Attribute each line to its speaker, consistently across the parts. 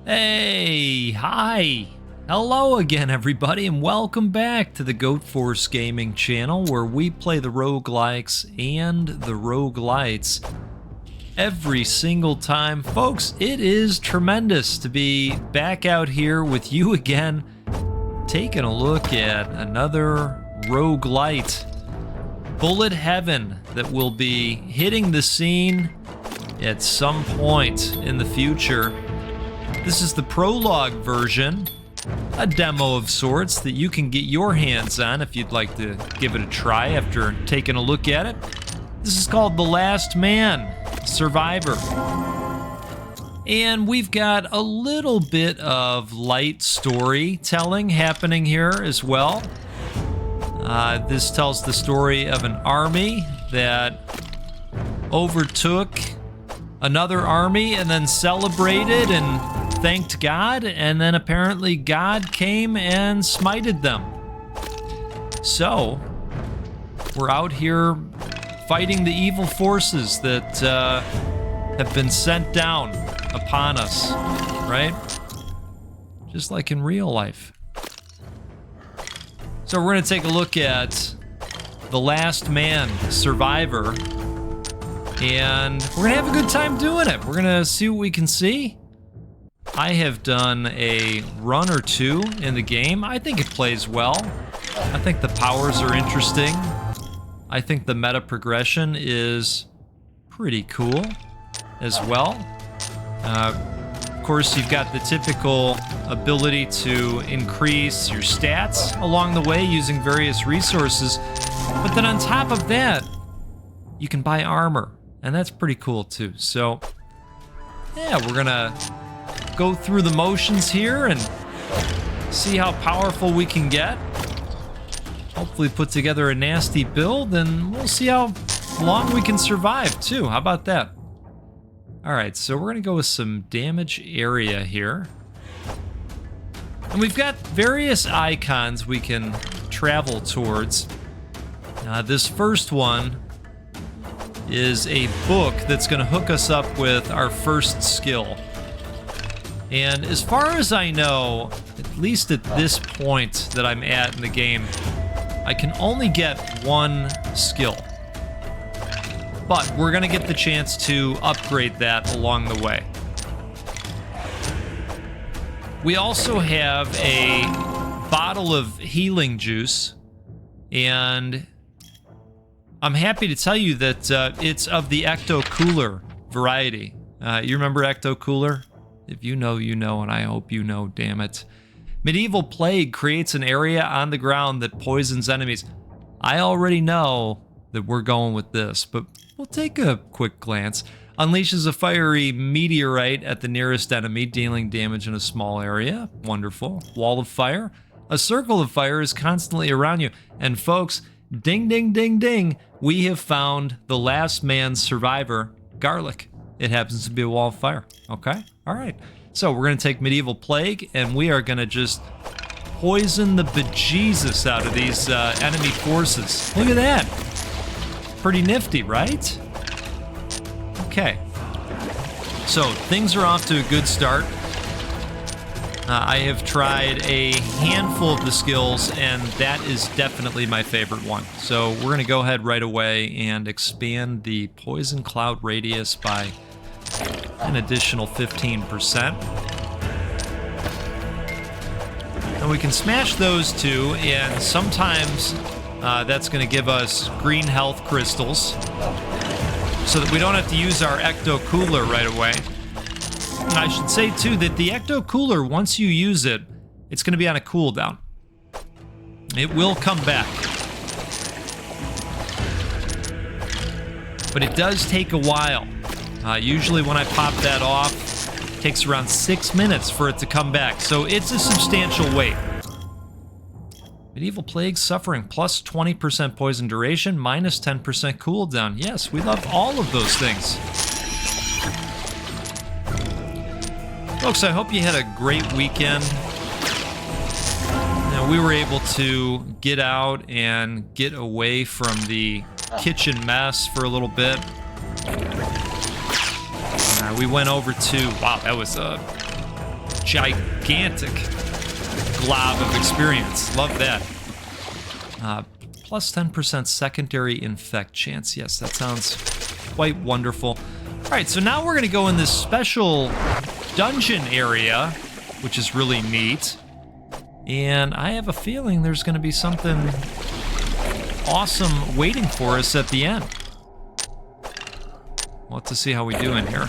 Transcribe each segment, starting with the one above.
Speaker 1: Hey, hi. Hello again, everybody, and welcome back to the Goat Force Gaming channel, where we play the roguelikes and the roguelites every single time. Folks, it is tremendous to be back out here with you again, taking a look at another roguelite, Bullet Heaven, that will be hitting the scene at some point in the future. This is the prologue version, a demo of sorts that you can get your hands on if you'd like to give it a try after taking a look at it. This is called The Last Man, Survivor. And we've got a little bit of light storytelling happening here as well. This tells the story of an army that overtook another army and then celebrated and thanked God, and then apparently God came and smited them. So, we're out here fighting the evil forces that have been sent down upon us, right? Just like in real life. So we're going to take a look at The Last Man, Survivor, and we're going to have a good time doing it. We're going to see what we can see. I have done a run or two in the game. I think it plays well. I think the powers are interesting. I think the meta progression is pretty cool as well. Of course, you've got the typical ability to increase your stats along the way using various resources. But then on top of that, you can buy armor, and that's pretty cool too. So, yeah, we're gonna go through the motions here and see how powerful we can get. Hopefully put together a nasty build, and we'll see how long we can survive too. How about that? Alright, so we're gonna go with some damage area here. And we've got various icons we can travel towards. This first one is a book that's gonna hook us up with our first skill. And as far as I know, at least at this point that I'm at in the game, I can only get one skill. But we're gonna get the chance to upgrade that along the way. We also have a bottle of healing juice, and I'm happy to tell you that it's of the Ecto Cooler variety. You remember Ecto Cooler? If you know, you know, and I hope you know, damn it. Medieval Plague creates an area on the ground that poisons enemies. I already know that we're going with this, but we'll take a quick glance. Unleashes a fiery meteorite at the nearest enemy, dealing damage in a small area. Wonderful. Wall of fire. A circle of fire is constantly around you. And folks, ding, ding, ding, ding, we have found the last man survivor, garlic. It happens to be a wall of fire, okay? All right, so we're gonna take Medieval Plague, and we are gonna just poison the bejesus out of these enemy forces. Look at that. Pretty nifty, right? Okay. So, things are off to a good start. I have tried a handful of the skills, and that is definitely my favorite one. So, we're gonna go ahead right away and expand the poison cloud radius by an additional 15%. And we can smash those two, and sometimes that's going to give us green health crystals so that we don't have to use our Ecto Cooler right away. And I should say too that the Ecto Cooler, once you use it, it's going to be on a cooldown. It will come back. But it does take a while. Usually when I pop that off, it takes around 6 minutes for it to come back, so it's a substantial wait. Medieval Plague suffering, plus 20% poison duration, minus 10% cooldown. Yes, we love all of those things. Folks, I hope you had a great weekend. Now, we were able to get out and get away from the kitchen mess for a little bit. We went over to, wow, that was a gigantic glob of experience. Love that. Plus 10% secondary infect chance. Yes, that sounds quite wonderful. All right, so now we're going to go in this special dungeon area, which is really neat. And I have a feeling there's going to be something awesome waiting for us at the end. We'll have to see how we do in here.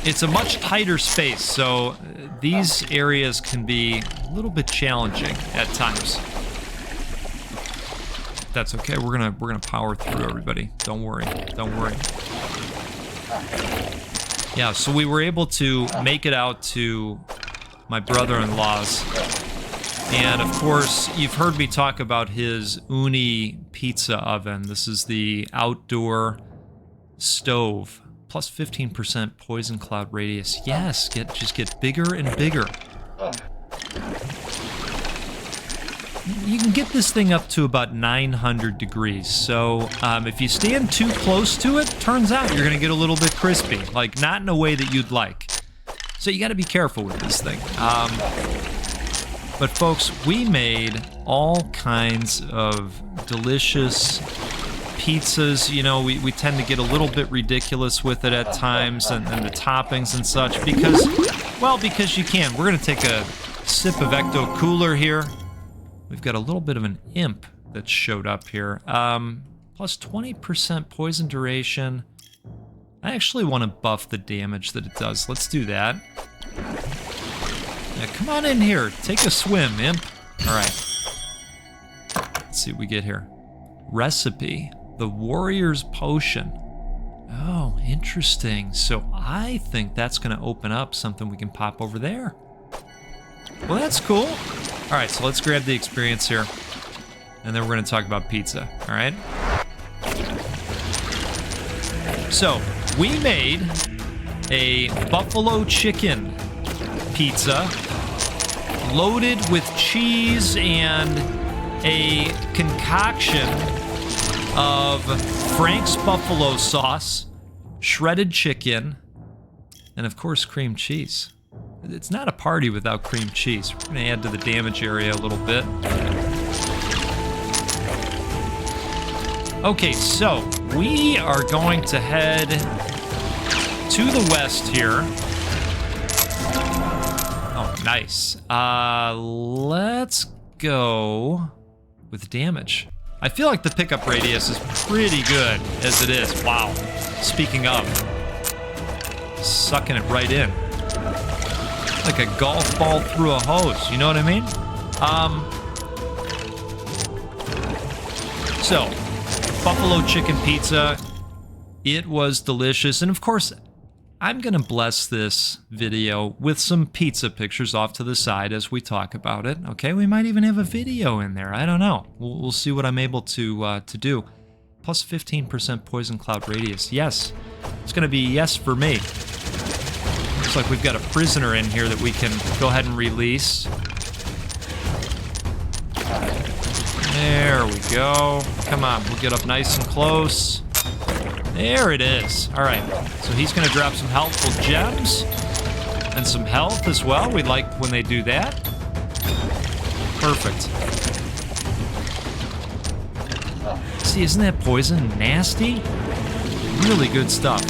Speaker 1: It's a much tighter space, so these areas can be a little bit challenging at times. That's okay. We're gonna power through, everybody. Don't worry. Don't worry. Yeah, so we were able to make it out to my brother-in-law's. And of course, you've heard me talk about his Uni pizza oven. This is the outdoor stove. Plus 15% poison cloud radius. Yes, just get bigger and bigger. You can get this thing up to about 900 degrees. So if you stand too close to it, turns out you're going to get a little bit crispy. Like, not in a way that you'd like. So you got to be careful with this thing. But folks, we made all kinds of delicious pizzas. You know, we tend to get a little bit ridiculous with it at times, and the toppings and such, because you can. We're going to take a sip of Ecto Cooler here. We've got a little bit of an imp that showed up here. Plus 20% poison duration. I actually want to buff the damage that it does. Let's do that. Yeah, come on in here. Take a swim, imp. All right. Let's see what we get here. Recipe. The Warrior's Potion. Oh, interesting. So I think that's going to open up something we can pop over there. Well, that's cool. All right, so let's grab the experience here. And then we're going to talk about pizza. All right? So, we made a buffalo chicken pizza loaded with cheese and a concoction of Frank's buffalo sauce, shredded chicken, and of course cream cheese. It's not a party without cream cheese. We're gonna add to the damage area a little bit. Okay, so we are going to head to the west here. Oh, nice. Let's go with damage. I feel like the pickup radius is pretty good as it is. Wow. Speaking of, sucking it right in. Like a golf ball through a hose, you know what I mean? So, buffalo chicken pizza, it was delicious. And of course, I'm gonna bless this video with some pizza pictures off to the side as we talk about it. Okay, we might even have a video in there. I don't know. We'll see what I'm able to do. Plus 15% poison cloud radius. Yes, it's gonna be yes for me. Looks like we've got a prisoner in here that we can go ahead and release. There we go. Come on, we'll get up nice and close. There it is. All right, so he's going to drop some helpful gems and some health as well. We like when they do that. Perfect. See, isn't that poison nasty? Really good stuff.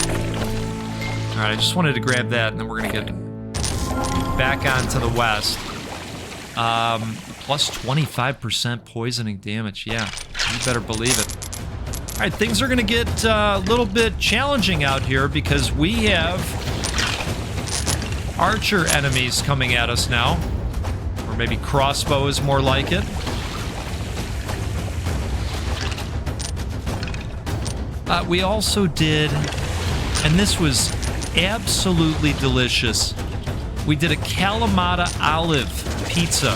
Speaker 1: All right, I just wanted to grab that, and then we're going to get back onto the west. Plus 25% poisoning damage. Yeah, you better believe it. All right, things are going to get a little bit challenging out here because we have archer enemies coming at us now. Or maybe crossbow is more like it. We also did, and this was absolutely delicious, we did a Kalamata olive pizza.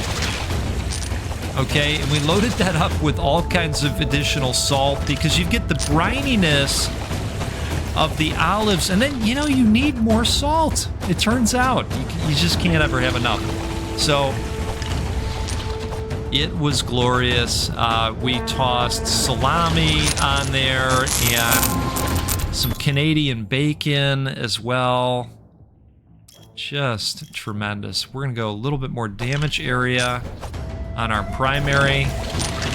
Speaker 1: Okay, and we loaded that up with all kinds of additional salt because you get the brininess of the olives, and then, you know, you need more salt. It turns out you just can't ever have enough. So it was glorious. We tossed salami on there and some Canadian bacon as well. Just tremendous. We're gonna go a little bit more damage area on our primary.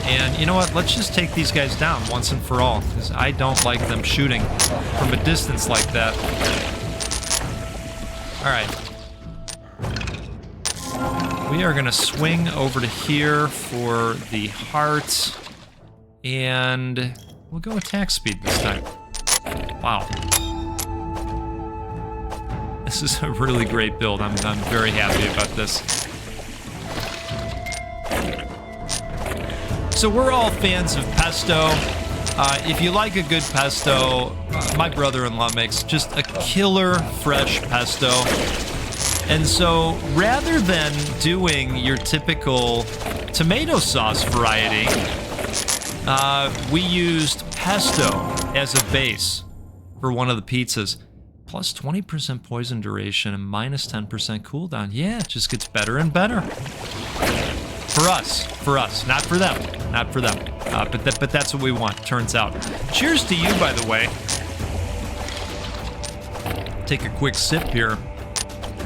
Speaker 1: And you know what? Let's just take these guys down once and for all, because I don't like them shooting from a distance like that. All right. We are gonna swing over to here for the heart, and we'll go attack speed this time. Wow. This is a really great build. I'm very happy about this. So we're all fans of pesto. If you like a good pesto, my brother-in-law makes just a killer fresh pesto. And so rather than doing your typical tomato sauce variety, we used pesto as a base for one of the pizzas. Plus 20% poison duration and minus 10% cooldown. Yeah, it just gets better and better. For us, not for them, but that's what we want, turns out. Cheers to you, by the way. Take a quick sip here.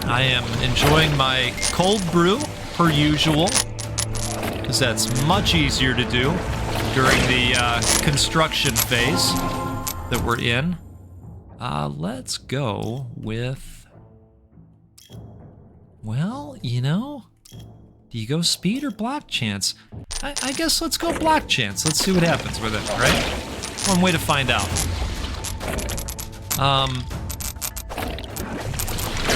Speaker 1: I am enjoying my cold brew, per usual, because that's much easier to do during the construction phase that we're in. Let's go with, well, you know, do you go speed or block chance? I guess let's go block chance. Let's see what happens with it, right? One way to find out.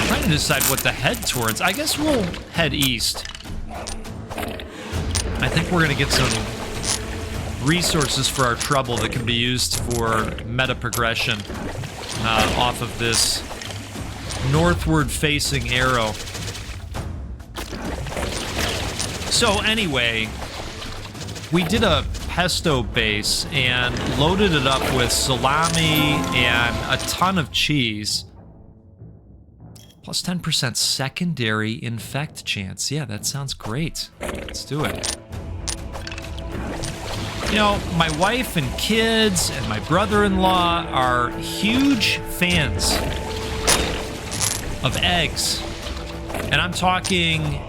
Speaker 1: Trying to decide what to head towards. I guess we'll head east. I think we're gonna get some resources for our trouble that can be used for meta progression off of this northward facing arrow. So anyway, we did a pesto base and loaded it up with salami and a ton of cheese. Plus 10% secondary infect chance. Yeah, that sounds great. Let's do it. You know, my wife and kids and my brother-in-law are huge fans of eggs. And I'm talking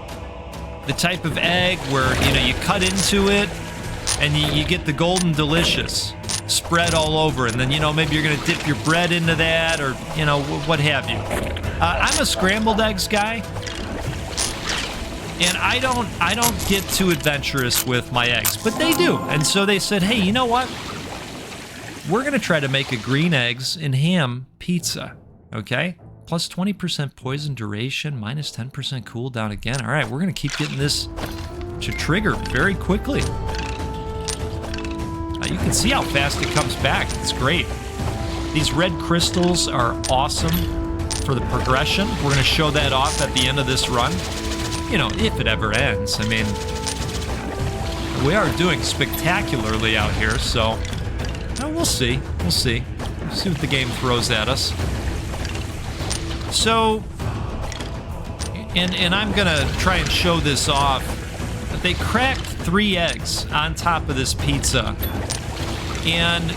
Speaker 1: the type of egg where, you know, you cut into it and you get the golden delicious spread all over, and then, you know, maybe you're gonna dip your bread into that, or, you know, what have you. I'm a scrambled eggs guy, and I don't get too adventurous with my eggs, but they do. And so they said, hey, you know what? We're gonna try to make a green eggs and ham pizza, okay? Plus 20% poison duration, minus 10% cooldown again. All right, we're gonna keep getting this to trigger very quickly. You can see how fast it comes back. It's great. These red crystals are awesome for the progression. We're gonna show that off at the end of this run. You know, if it ever ends. I mean, we are doing spectacularly out here, so we'll see. We'll see. We'll see what the game throws at us. So, and I'm gonna try and show this off. They cracked 3 eggs on top of this pizza. And,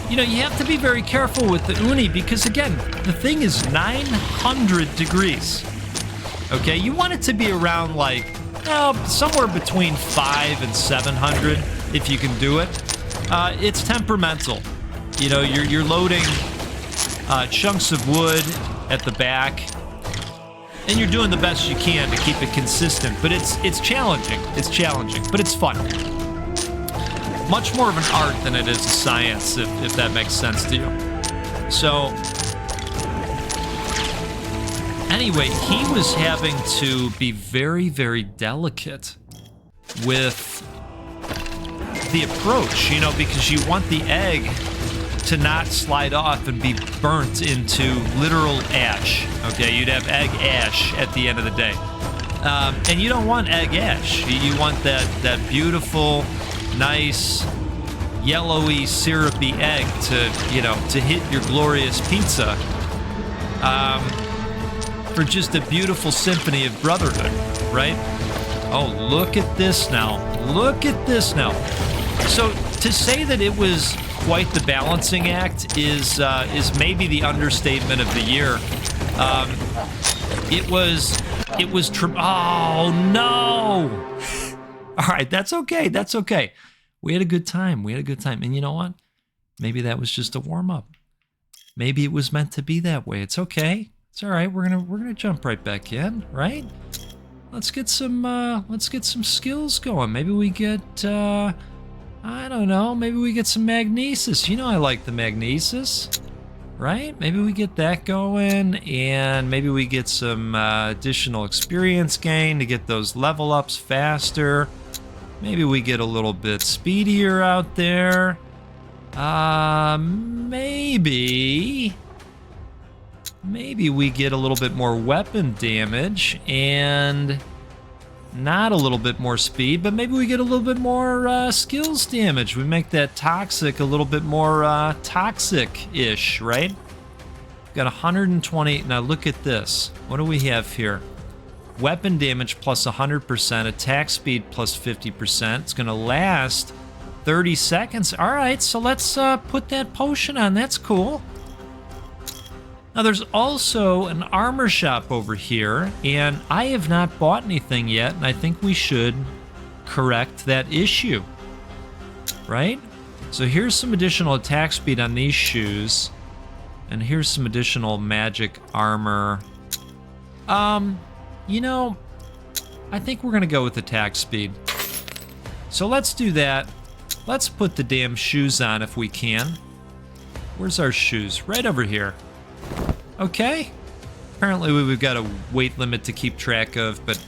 Speaker 1: you know, you have to be very careful with the uni because, again, the thing is 900 degrees. Okay, you want it to be around, like, somewhere between 500 and 700 if you can do it. It's temperamental. You know, you're loading chunks of wood at the back, and you're doing the best you can to keep it consistent. But it's challenging. It's challenging, but it's fun. Much more of an art than it is a science, if that makes sense to you. So, anyway, he was having to be very, very delicate with the approach, you know, because you want the egg to not slide off and be burnt into literal ash. Okay, you'd have egg ash at the end of the day. And you don't want egg ash. You want that beautiful, nice, yellowy, syrupy egg to hit your glorious pizza for just a beautiful symphony of brotherhood, right? Oh, look at this now. Look at this now. So to say that it was quite the balancing act is maybe the understatement of the year. It was oh no! All right, that's okay, that's okay. We had a good time, and you know what? Maybe that was just a warm-up. Maybe it was meant to be that way. It's okay. It's all right. We're gonna jump right back in, right? Let's get some skills going. Maybe we get I don't know. Maybe we get some magnesis. You know I like the magnesis, right? Maybe we get that going, and maybe we get some additional experience gain to get those level ups faster. Maybe we get a little bit speedier out there. Maybe we get a little bit more weapon damage and not a little bit more speed, but maybe we get a little bit more skills damage. We make that toxic a little bit more toxic-ish, right? Got 120. Now look at this. What do we have here? Weapon damage plus 100%, attack speed plus 50%. It's going to last 30 seconds. All right, so let's put that potion on. That's cool. Now, there's also an armor shop over here, and I have not bought anything yet, and I think we should correct that issue, right? So here's some additional attack speed on these shoes, and here's some additional magic armor. You know, I think we're gonna go with attack speed. So let's do that. Let's put the damn shoes on if we can. Where's our shoes? Right over here. Okay. Apparently we've got a weight limit to keep track of, but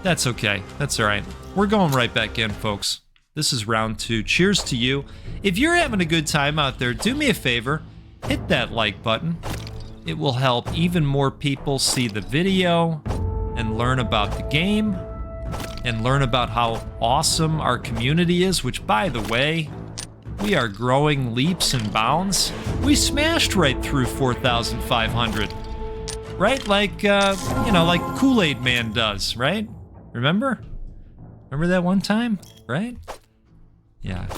Speaker 1: that's okay. That's all right. We're going right back in, folks. This is round 2. Cheers to you. If you're having a good time out there, do me a favor. Hit that like button. It will help even more people see the video and learn about the game and learn about how awesome our community is, which, by the way, we are growing leaps and bounds. We smashed right through 4,500, right? Like, you know, like Kool-Aid Man does, right? Remember? Remember that one time, right? Yeah.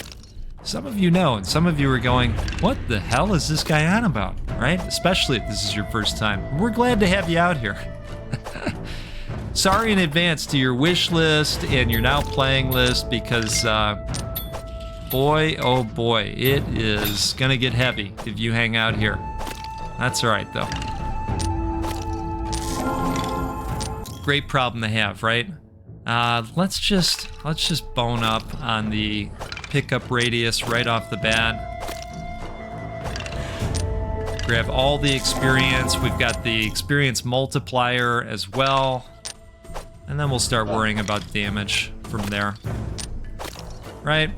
Speaker 1: Some of you know, and some of you are going, what the hell is this guy on about, right? Especially if this is your first time. We're glad to have you out here. Sorry in advance to your wish list and your now playing list, because boy, oh boy, it is gonna get heavy if you hang out here. That's all right, though. Great problem to have, right? Let's just bone up on the pickup radius right off the bat. Grab all the experience. We've got the experience multiplier as well. And then we'll start worrying about damage from there. Right?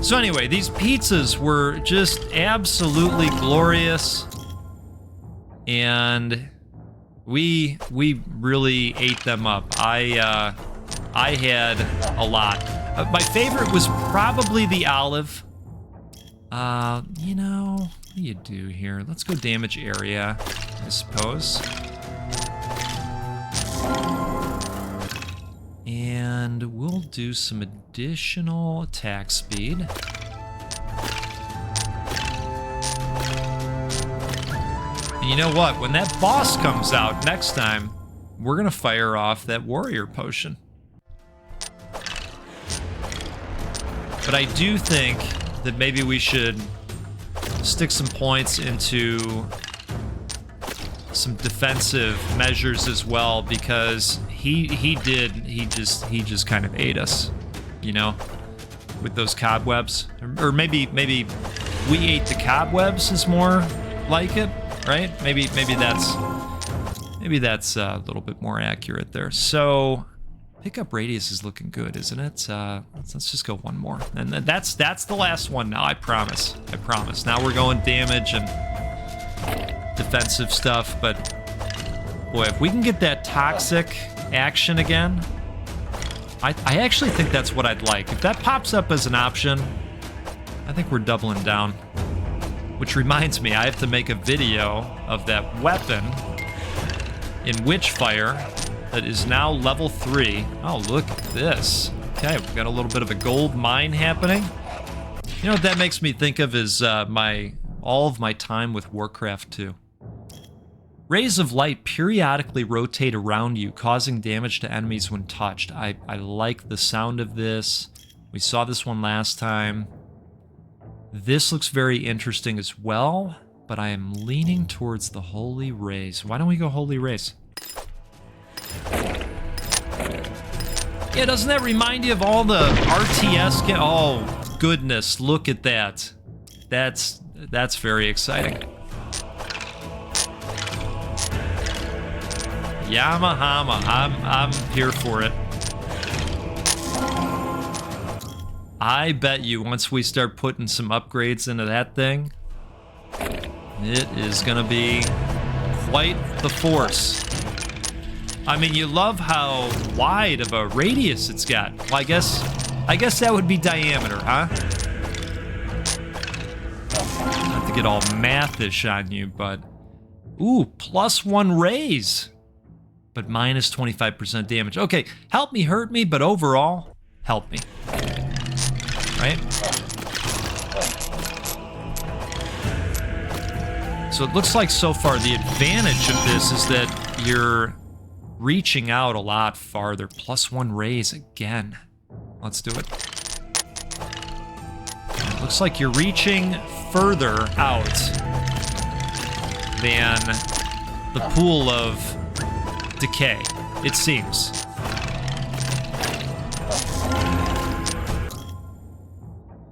Speaker 1: So anyway, these pizzas were just absolutely glorious. And we really ate them up. I had a lot. My favorite was probably the olive. You know, what do you do here? Let's go damage area, I suppose. And we'll do some additional attack speed. And you know what? When that boss comes out next time, we're gonna fire off that warrior potion. But I do think that maybe we should stick some points into some defensive measures as well, because he just kind of ate us, you know, with those cobwebs. Or maybe we ate the cobwebs is more like it, right? Maybe that's a little bit more accurate there. So pickup radius is looking good, isn't it? Let's just go one more, and that's the last one now. I promise. Now we're going damage and defensive stuff, but boy, if we can get that toxic action again, I actually think that's what I'd like. If that pops up as an option, I think we're doubling down. Which reminds me, I have to make a video of that weapon in Witchfire that is now level 3. Oh, look at this. Okay, we've got a little bit of a gold mine happening. You know what that makes me think of is all of my time with Warcraft 2. Rays of light periodically rotate around you, causing damage to enemies when touched. I like the sound of this. We saw this one last time. This looks very interesting as well, but I am leaning towards the Holy Rays. Why don't we go Holy Rays? Yeah, doesn't that remind you of all the RTS games? Oh, goodness, look at that. That's very exciting. Yamahama, I'm here for it. I bet you once we start putting some upgrades into that thing, it is gonna be quite the force. I mean, you love how wide of a radius it's got. Well, I guess that would be diameter, huh? Not to get all mathish on you, but ooh, +1 raise. But minus 25% damage. Okay, help me, hurt me, but overall, help me. Right? So it looks like so far the advantage of this is that you're reaching out a lot farther. +1 raise again. Let's do it. It looks like you're reaching further out than the pool of decay, it seems.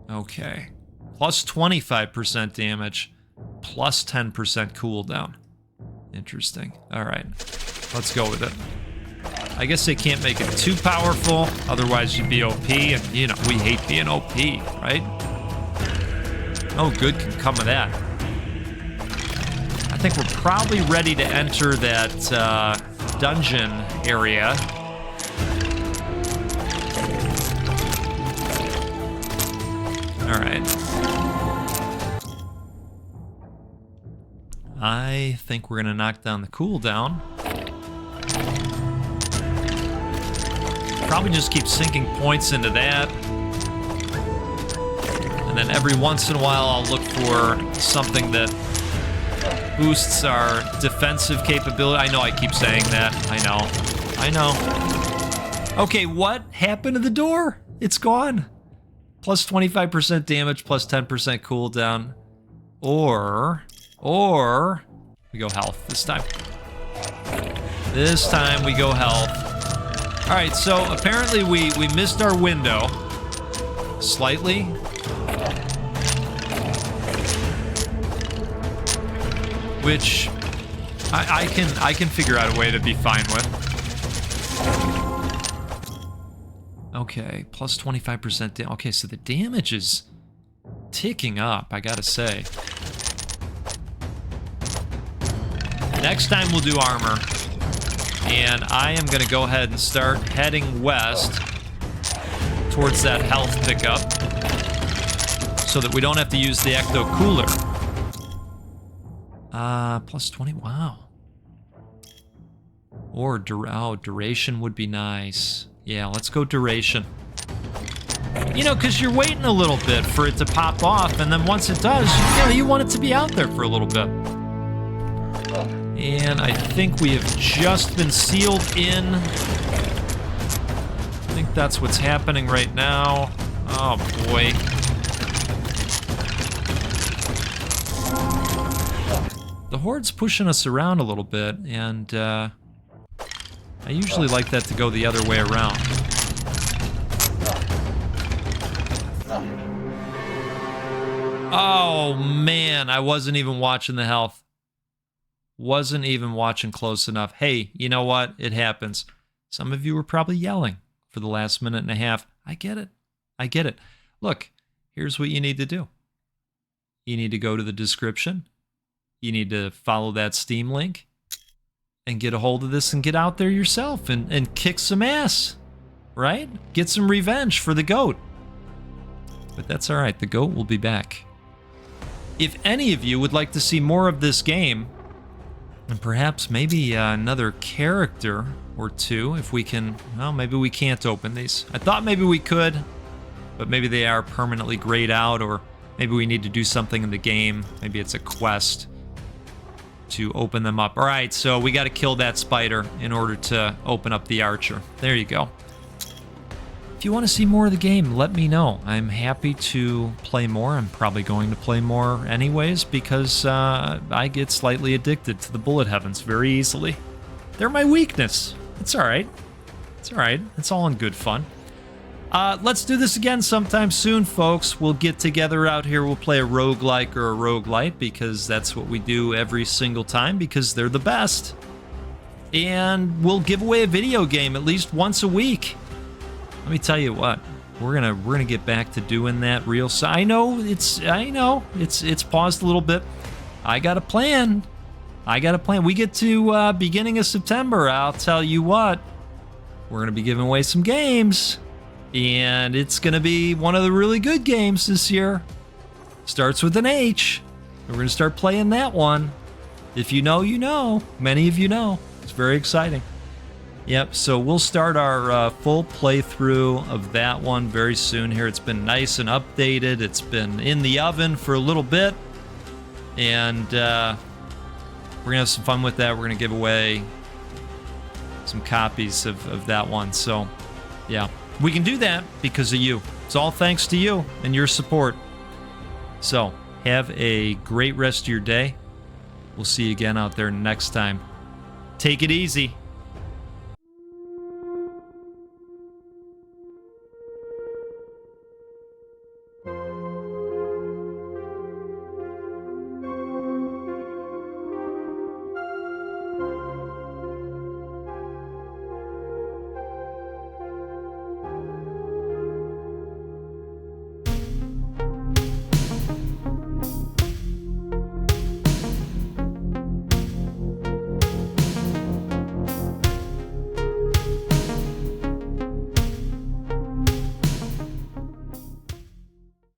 Speaker 1: Okay. +25% damage, +10% cooldown. Interesting. All right. Let's go with it. I guess they can't make it too powerful, otherwise you'd be OP, and you know, we hate being OP, right? No good can come of that. I think we're probably ready to enter that dungeon area. All right. I think we're gonna knock down the cooldown. Probably just keep sinking points into that. And then every once in a while I'll look for something that boosts our defensive capability. I know I keep saying that. I know. Okay, what happened to the door? It's gone. +25% damage, +10% cooldown. Or we go health this time. This time we go health. All right, so apparently we missed our window slightly. Which I can figure out a way to be fine with. Okay, +25% damage. Okay, so the damage is ticking up, I gotta say. Next time we'll do armor. And I am gonna go ahead and start heading west towards that health pickup so that we don't have to use the ecto cooler. +20, wow. Or duration would be nice. Yeah, let's go duration. You know, because you're waiting a little bit for it to pop off, and then once it does, you know, you want it to be out there for a little bit. And I think we have just been sealed in. I think that's what's happening right now. Oh, boy. The Horde's pushing us around a little bit, and I usually like that to go the other way around. Oh, man, I wasn't even watching the health. Wasn't even watching close enough. Hey, you know what? It happens. Some of you were probably yelling for the last minute and a half. I get it. I get it. Look, here's what you need to do. You need to go to the description. You need to follow that Steam link and get a hold of this and get out there yourself and kick some ass, right? Get some revenge for the GOAT. But that's all right. The GOAT will be back. If any of you would like to see more of this game, and perhaps maybe another character or two, if we can, well, maybe we can't open these. I thought maybe we could, but maybe they are permanently grayed out, or maybe we need to do something in the game. Maybe it's a quest. to open them up. All right, so we got to kill that spider in order to open up the archer. There you go. If you want to see more of the game, let me know. I'm happy to play more. I'm probably going to play more anyways because I get slightly addicted to the bullet heavens very easily. They're my weakness. It's all right. It's all right. It's all in good fun. Let's do this again sometime soon, folks. We'll get together out here. We'll play a roguelike or a roguelite because that's what we do every single time because they're the best. And we'll give away a video game at least once a week. Let me tell you what, we're gonna get back to doing that real soon. I know it's paused a little bit. I got a plan. We get to beginning of September. I'll tell you what, we're gonna be giving away some games, and it's gonna be one of the really good games this year. Starts with an H. We're gonna start playing that one. If you know, you know. Many of you know. It's very exciting. Yep, so we'll start our full playthrough of that one very soon here. It's been nice and updated. It's been in the oven for a little bit. And we're going to have some fun with that. We're going to give away some copies of that one. So, yeah, we can do that because of you. It's all thanks to you and your support. So, have a great rest of your day. We'll see you again out there next time. Take it easy.